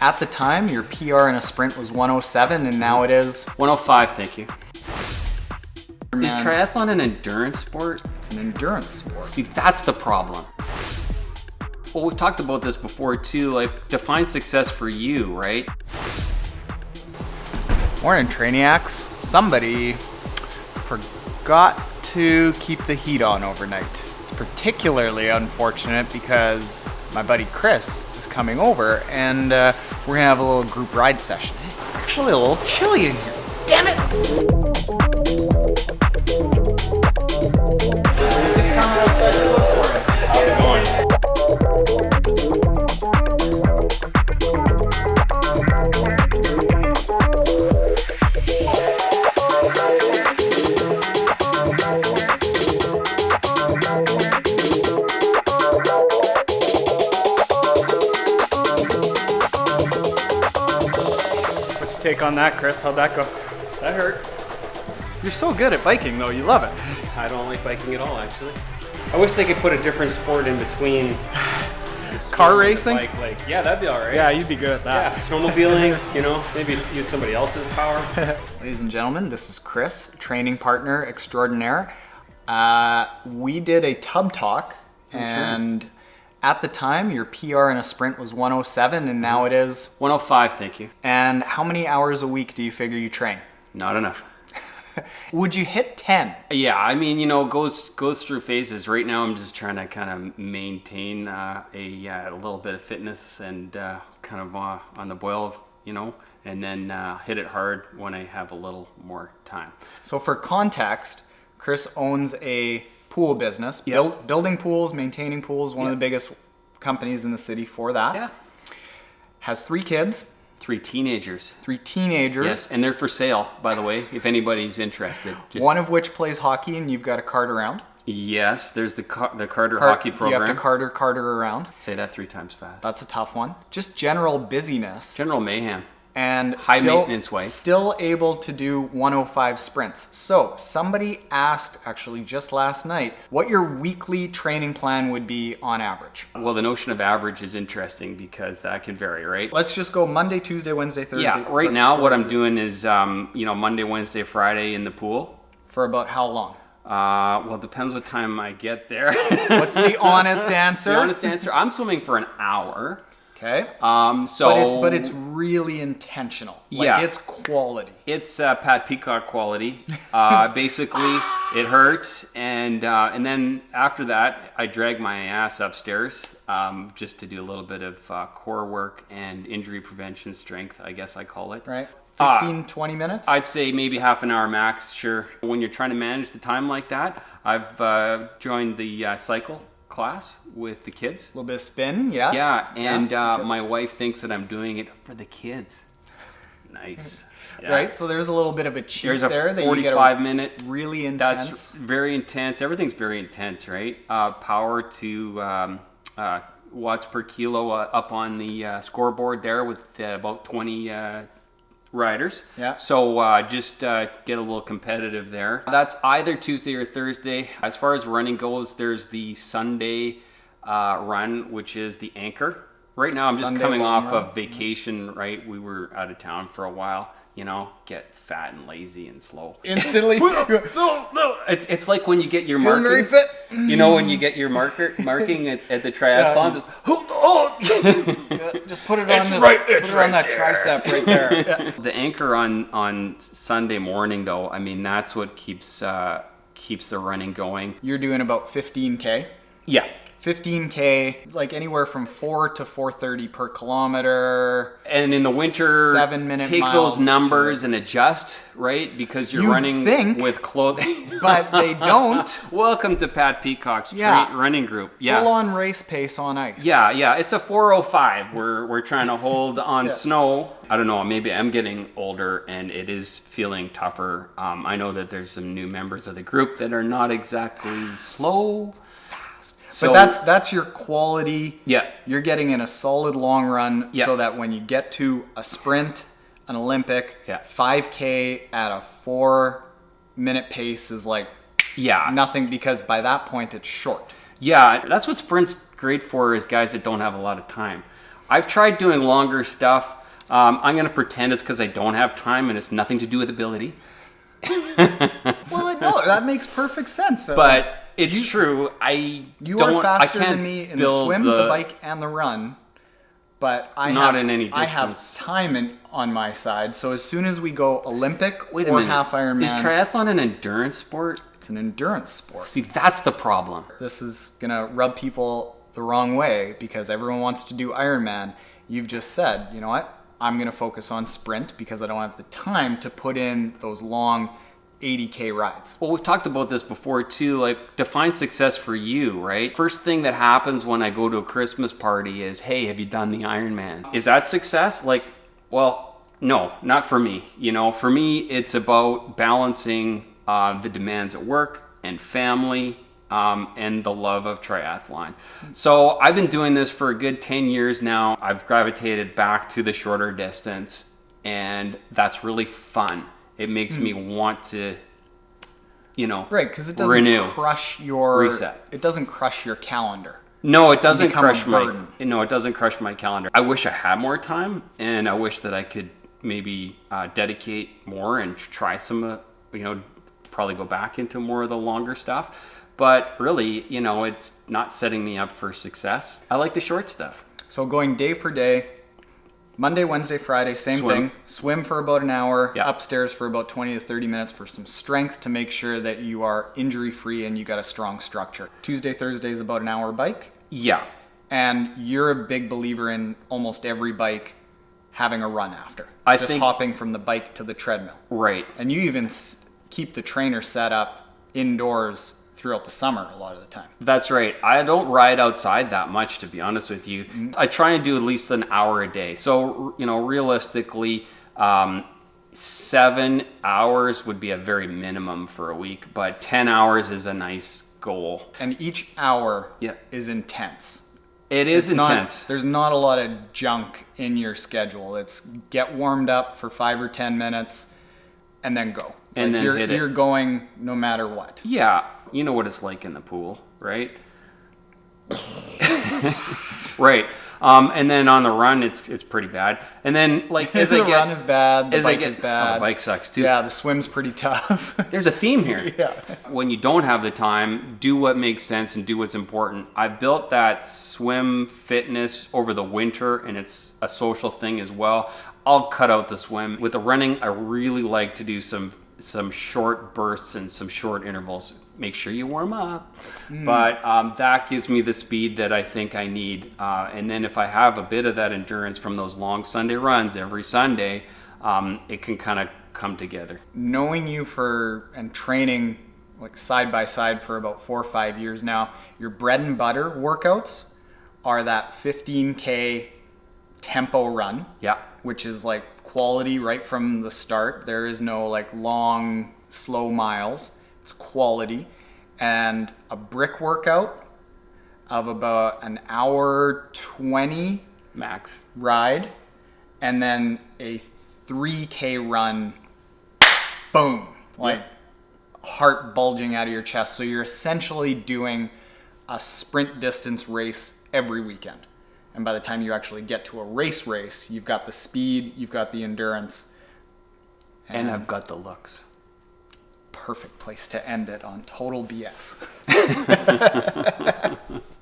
At the time, your PR in a sprint was 107, and now it is 105, thank you. Man, Is triathlon an endurance sport? it's an endurance sport. See, that's the problem. Well, we've talked about this before too, like define success for you, right? Morning, Trainiacs. Somebody forgot to keep the heat on overnight. It's particularly unfortunate because my buddy Chris is coming over and we're gonna have a little group ride session. Actually, a little chilly in here. Damn it! Just coming outside to look for it. How's it going? Take on that, Chris. How'd that go? That hurt. You're so good at biking, though. You love it. I don't like biking at all, actually. I wish they could put a different sport in between. Car racing? Like, yeah, that'd be all right. Yeah, you'd be good at that. Yeah, snowmobiling, you know, maybe use somebody else's power. Ladies and gentlemen, this is Chris, training partner extraordinaire. We did a tub talk, and at the time, your PR in a sprint was 107, and now it is 105, thank you. And how many hours a week do you figure you train? Not enough. Would you hit 10? Yeah, I mean, you know, goes through phases. Right now, I'm just trying to kind of maintain a little bit of fitness and kind of on the boil, you know, and then hit it hard when I have a little more time. So for context, Chris owns a pool business, building pools, maintaining pools, one of the biggest companies in the city for that. Yeah. Has 3 kids. 3 teenagers. 3 teenagers. Yes, and they're for sale, by the way, if anybody's interested. One of which plays hockey, and you've got to cart around. Yes, there's the Carter hockey program. You have to carter around. Say that 3 times fast. That's a tough one. Just general busyness. General mayhem. And high maintenance wife. Still able to do 105 sprints. So somebody asked, actually just last night, what your weekly training plan would be on average. Well, the notion of average is interesting because that can vary, right? Let's just go Monday, Tuesday, Wednesday, Thursday. Yeah, right now what I'm doing is, Monday, Wednesday, Friday in the pool. For about how long? Well, it depends what time I get there. What's the honest answer? The honest answer, I'm swimming for an hour. Okay. But it's really intentional. Yeah. It's quality. It's Pat Peacock quality. Basically, it hurts, and then after that, I drag my ass upstairs just to do a little bit of core work and injury prevention strength, I guess I call it. Right. 15, 20 minutes? I'd say maybe half an hour max, sure. When you're trying to manage the time like that, I've joined the cycle class with the kids. A little bit of spin, yeah. Yeah, and my wife thinks that I'm doing it for the kids. Nice. Yeah. Right, so there's a little bit of a cheat there's a there. 45-minute. Really intense. That's very intense. Everything's very intense, right? Power to watts per kilo up on the scoreboard there with about 20 riders. Yeah. So just get a little competitive there. That's either Tuesday or Thursday. As far as running goes, there's the Sunday run, which is the anchor. Right now, I'm just coming off of vacation, right? We were out of town for a while, you know, get fat and lazy and slow. Instantly. It's like when you get your Feeling marking. very fit. You know, when you get your marking at the triathlon, just put it on that tricep right there. Yeah. The anchor on Sunday morning, though, I mean, that's what keeps the running going. You're doing about 15K? Yeah. 15K, like anywhere from 4 to 4:30 per kilometer. And in the winter, 7-minute take miles those numbers and adjust, right? Because you're You'd running think, with clothing. But they don't. Welcome to Pat Peacock's running group. Yeah. Full-on race pace on ice. Yeah. It's a 4:05. We're trying to hold on snow. I don't know. Maybe I'm getting older and it is feeling tougher. I know that there's some new members of the group that are not exactly slow. So, but that's your quality. Yeah. You're getting in a solid long run so that when you get to a sprint, an Olympic, 5K at a 4-minute pace is like nothing, because by that point it's short. Yeah, that's what sprint's great for, is guys that don't have a lot of time. I've tried doing longer stuff. I'm going to pretend it's because I don't have time and it's nothing to do with ability. Well, no, that makes perfect sense. But it's true. You are faster than me in the swim, the bike, and the run. But I have time on my side. So as soon as we go Olympic or half Ironman, is triathlon an endurance sport? It's an endurance sport. See, that's the problem. This is gonna rub people the wrong way because everyone wants to do Ironman. You've just said, you know what? I'm gonna focus on sprint because I don't have the time to put in those long 80K rides. Well, we've talked about this before too, like define success for you, right? First thing that happens when I go to a Christmas party is, hey, have you done the Ironman? Is that success? Like, well, no, not for me. You know, for me, it's about balancing the demands at work and family and the love of triathlon. So I've been doing this for a good 10 years now. I've gravitated back to the shorter distance and that's really fun. It makes me want to, right, because it doesn't crush your reset. It doesn't crush your calendar. No, it doesn't crush it doesn't crush my calendar. I wish I had more time, and I wish that I could maybe dedicate more and try some, probably go back into more of the longer stuff. But really, it's not setting me up for success. I like the short stuff. So going day per day. Monday, Wednesday, Friday, same thing. Swim for about an hour, upstairs for about 20 to 30 minutes for some strength to make sure that you are injury-free and you got a strong structure. Tuesday, Thursday is about an hour bike. Yeah. And you're a big believer in almost every bike having a run after. Hopping from the bike to the treadmill. Right. And you even keep the trainer set up indoors throughout the summer a lot of the time. That's right. I don't ride outside that much, to be honest with you. I try and do at least an hour a day. So, realistically, 7 hours would be a very minimum for a week, but 10 hours is a nice goal. And each hour is intense. It is intense. There's not a lot of junk in your schedule. It's get warmed up for 5 or 10 minutes and then go. And then hit it. You're going no matter what. Yeah. You know what it's like in the pool, right? Right. And then on the run, it's pretty bad. And then as the run is bad, the bike is bad. Oh, the bike sucks too. Yeah, the swim's pretty tough. There's a theme here. Yeah. When you don't have the time, do what makes sense and do what's important. I built that swim fitness over the winter, and it's a social thing as well. I'll cut out the swim. With the running, I really like to do some short bursts and some short intervals. Make sure you warm up. But that gives me the speed that I think I need. And then if I have a bit of that endurance from those long Sunday runs every Sunday, it can kind of come together. Knowing you and training side by side for about 4 or 5 years now, your bread and butter workouts are that 15K tempo run. Yeah. Which is quality right from the start. There is no long, slow miles. It's quality. And a brick workout of about an hour 20 max ride, and then a 3K run, boom, heart bulging out of your chest. So you're essentially doing a sprint distance race every weekend. And by the time you actually get to a race, you've got the speed, you've got the endurance. And I've got the looks. Perfect place to end it on total BS.